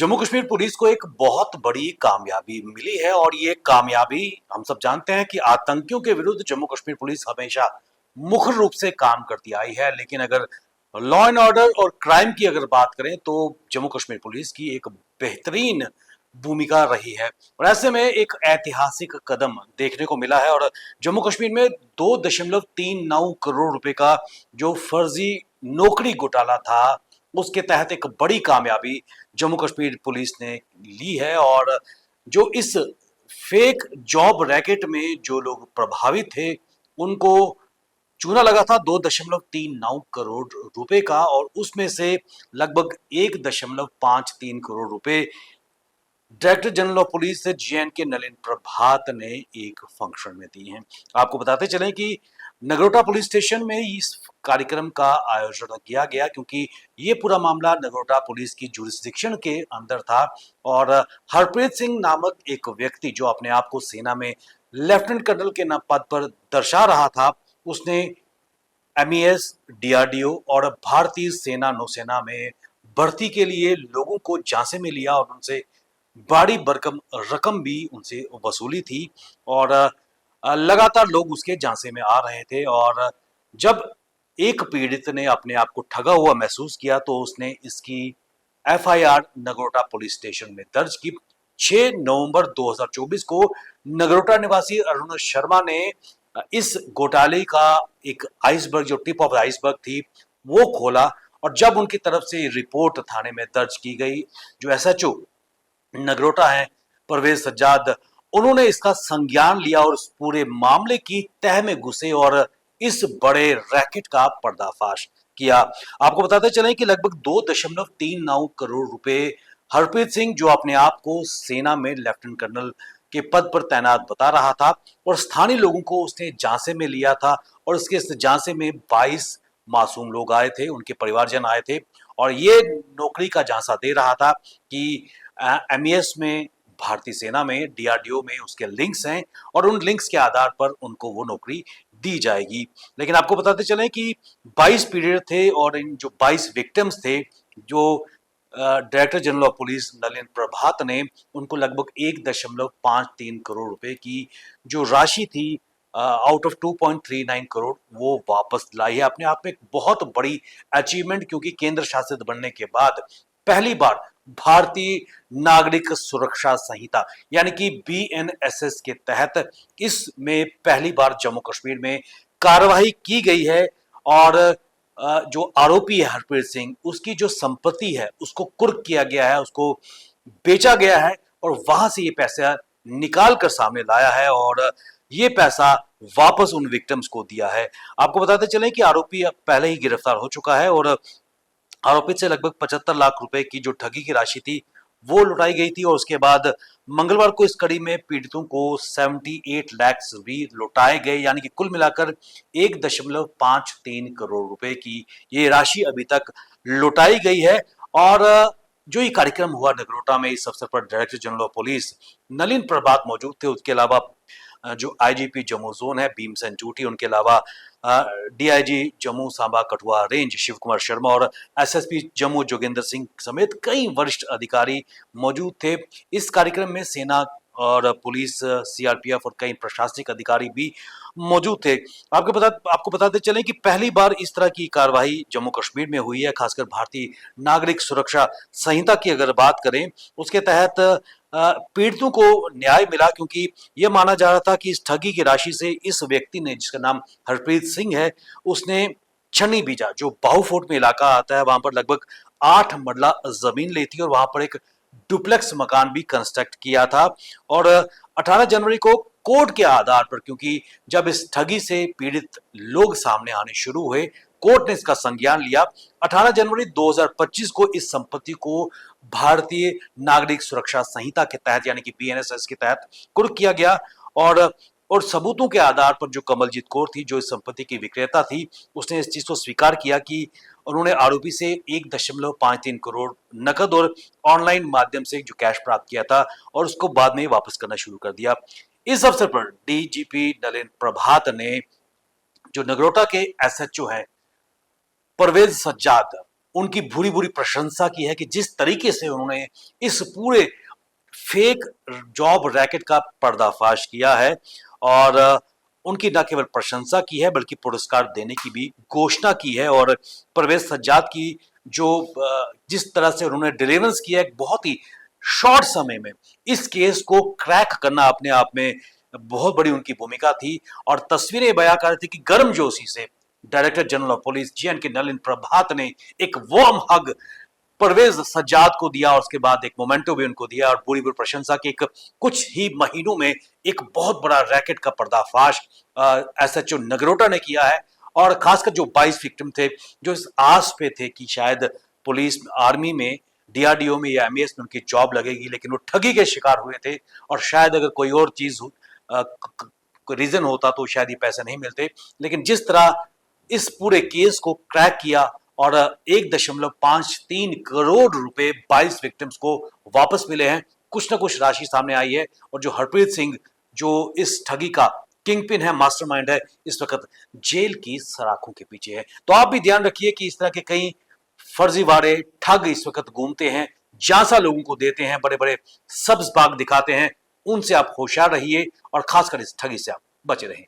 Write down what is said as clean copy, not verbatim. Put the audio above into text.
Jammu Kashmir police को एक बहुत बड़ी कामयाबी मिली है और ये कामयाबी हम सब जानते हैं कि आतंकियों के विरुद्ध जम्मू कश्मीर पुलिस हमेशा मुखर रूप से काम करती आई है। लेकिन अगर लॉ एंड ऑर्डर और क्राइम की अगर बात करें तो जम्मू कश्मीर पुलिस की एक बेहतरीन भूमिका रही है और ऐसे में एक ऐतिहासिक कदम देखने को मिला है। और जम्मू कश्मीर में 2.39 करोड़ रुपए का जो फर्जी नौकरी घोटाला था उसके तहत एक बड़ी कामयाबी जम्मू कश्मीर पुलिस ने ली है। और जो इस फेक जॉब रैकेट में जो लोग प्रभावित थे उनको चूना लगा था 2.39 करोड़ रुपए का, और उसमें से लगभग 1.53 करोड़ रुपए डायरेक्टर जनरल ऑफ पुलिस से JNK नलिन प्रभात ने एक फंक्शन में दी हैं। आपको बताते चलें कि नगरोटा पुलिस स्टेशन में इस कार्यक्रम का आयोजन किया गया क्योंकि ये पूरा मामला नगरोटा पुलिस की जुरिस्डिक्शन के अंदर था। और हरप्रीत सिंह नामक एक व्यक्ति जो अपने आप को सेना में लेफ्टिनेंट कर्नल के पद पर दर्शा रहा था, उसने MES, DRDO और भारतीय सेना नौसेना में भर्ती के लिए लोगों को झांसे में लिया और उनसे बड़ी भरकम रकम भी उनसे वसूली थी। और लगातार लोग उसके झांसे में आ रहे थे। और जब एक पीड़ित ने अपने आप को ठगा हुआ महसूस किया तो उसने इसकी FIR नगरोटा पुलिस स्टेशन में दर्ज की। 6 नवंबर 2024 को नगरोटा निवासी अरुण शर्मा ने इस घोटाले का एक आइसबर्ग, जो टिप ऑफ आइसबर्ग थी, वो खोला। और जब उनकी तरफ से रिपोर्ट थाने में दर्ज की गई, जो SHO नगरोटा है परवेज सज्जाद, उन्होंने इसका संज्ञान लिया और उस पूरे मामले की तह में घुसे और इस बड़े रैकेट का पर्दाफाश किया। आपको बताते चलें कि लगभग 2.39 करोड़ रुपए हरप्रीत सिंह, जो अपने आप को सेना में लेफ्टिनेंट कर्नल के पद पर तैनात बता रहा था, और स्थानीय लोगों को उसने झांसे में लिया था। और इसके इस झांसे में 22 मासूम लोग आए थे, उनके परिवारजन आए थे, और ये नौकरी का झांसा दे रहा था कि MES में, भारतीय सेना में, DRDO में उसके लिंक्स हैं और उन लिंक्स के आधार पर उनको वो नौकरी दी जाएगी। लेकिन आपको बताते चलें कि 22 पीरियड थे और इन जो 22 विक्टिम्स थे, जो director general of police Nalin Prabhat ने उनको लगभग 1.53 करोड़ रुपए की जो राशि थी आउट ऑफ 2.39 करोड़ वो वापस लाई है। अपने आप में एक बहुत बड़ी अचीवमेंट, क्योंकि केंद्र शासित बनने के बाद पहली बार भारतीय नागरिक सुरक्षा संहिता यानी कि BNSS के तहत इसमें पहली बार जम्मू कश्मीर में कार्रवाई की गई है। और जो आरोपी है हरप्रीत सिंह, उसकी जो संपत्ति है उसको कुर्क किया गया है, उसको बेचा गया है और वहां से ये पैसा निकाल कर सामने लाया है और ये पैसा वापस उन विक्टिम्स को दिया है। आपको बताते चलें कि आरोपी पहले ही गिरफ्तार हो चुका है और आरोपित से लगभग 75 लाख रुपए की जो ठगी की राशि थी वो लुटाई गई थी। और उसके बाद मंगलवार को इस कड़ी में पीड़ितों को 78 लाख भी लुटाए गए, यानी कि कुल मिलाकर 1.53 करोड़ रुपए की ये राशि अभी तक लुटाई गई है। और जो ये कार्यक्रम हुआ नगरोटा में, इस अवसर पर director general of police Nalin Prabhat मौजूद थे। उसके अलावा जो IGP जम्मू जोन है भीमसेन जूटी, उनके अलावा DIG जम्मू सांबा कठुआ रेंज शिव कुमार शर्मा और SSP जम्मू जोगेंद्र सिंह समेत कई वरिष्ठ अधिकारी मौजूद थे। इस कार्यक्रम में सेना और पुलिस, CRPF और कई प्रशासनिक अधिकारी भी मौजूद थे। आपको बताते चलें कि पहली बार इस तरह की कार्रवाई जम्मू कश्मीर में हुई है, खासकर भारतीय नागरिक सुरक्षा संहिता की अगर बात करें, उसके तहत पीड़ितों को न्याय मिला, क्योंकि यह माना जा रहा था कि इस ठगी की राशि से इस व्यक्ति ने, जिसका नाम हरप्रीत सिंह है, उसने छन्नी बीजा, जो बाहूफोर्ट में इलाका आता है, वहां पर लगभग 8 मरला जमीन ली थी और वहां पर एक डुप्लेक्स मकान भी कंस्ट्रक्ट किया था। और 18 जनवरी को कोर्ट के आधार पर, क्योंकि जब इस ठगी से पीड़ित लोग सामने आने शुरू हुए, कोर्ट ने इसका संज्ञान लिया। 18 जनवरी 2025 को इस संपत्ति को भारतीय नागरिक सुरक्षा संहिता के तहत यानी कि BNSS के तहत कुर्क किया गया। और सबूतों के आधार पर जो कमलजीत कौर थी, जो इस संपत्ति की विक्रेता थी, उसने इस चीज को स्वीकार किया कि उन्होंने आरोपी से 1.53 करोड़ नकद और ऑनलाइन माध्यम से जो कैश प्राप्त किया था और उसको बाद में वापस करना शुरू कर दिया। इस अवसर पर DGP नलिन प्रभात ने जो नगरोटा के SHO हैं परवेज सज्जाद, उनकी भूरी भूरी प्रशंसा की है कि जिस तरीके से उन्होंने इस पूरे फेक जॉब रैकेट का पर्दाफाश किया है और उनकी न केवल प्रशंसा की है बल्कि पुरस्कार देने की भी घोषणा की है। और परवेज सज्जाद की जो जिस तरह से उन्होंने डिलीवरेंस किया एक बहुत ही शॉर्ट समय में इस केस को क्रैक करना अपने आप में बहुत बड़ी उनकी भूमिका थी। और तस्वीरें बयां कर रही थी कि गर्मजोशी से director general of police J and K Nalin Prabhat ने एक वार्म हग परवेज सज्जाद को दिया और उसके बाद एक मोमेंटो भी उनको दिया और पूरी पूरी प्रशंसा की। एक कुछ ही महीनों में एक बहुत बड़ा रैकेट का पर्दाफाश एसएचओ नगरोटा ने किया है। और खासकर जो 22 विक्टिम थे जो इस आस पे थे कि शायद पुलिस आर्मी में डीआरडीओ में या एमईएस में उनकी जॉब लगेगी, लेकिन वो ठगी के शिकार हुए थे। और शायद अगर कोई और चीज रीजन होता तो शायद ये पैसे नहीं मिलते। लेकिन जिस तरह इस पूरे केस को क्रैक किया और 1.53 करोड़ रुपए 22 विक्टिम्स को वापस मिले हैं, कुछ ना कुछ राशि सामने आई है। और जो हरप्रीत सिंह जो इस ठगी का किंग पिन है, मास्टरमाइंड है, इस वक्त जेल की सलाखों के पीछे है। तो आप भी ध्यान रखिए कि इस तरह के कई फर्जीवाड़े ठग इस वक्त घूमते हैं, झांसा लोगों को देते हैं, बड़े बड़े सब्ज बाग दिखाते हैं। उनसे आप होशियार रहिए और खासकर इस ठगी से आप बचे रहें।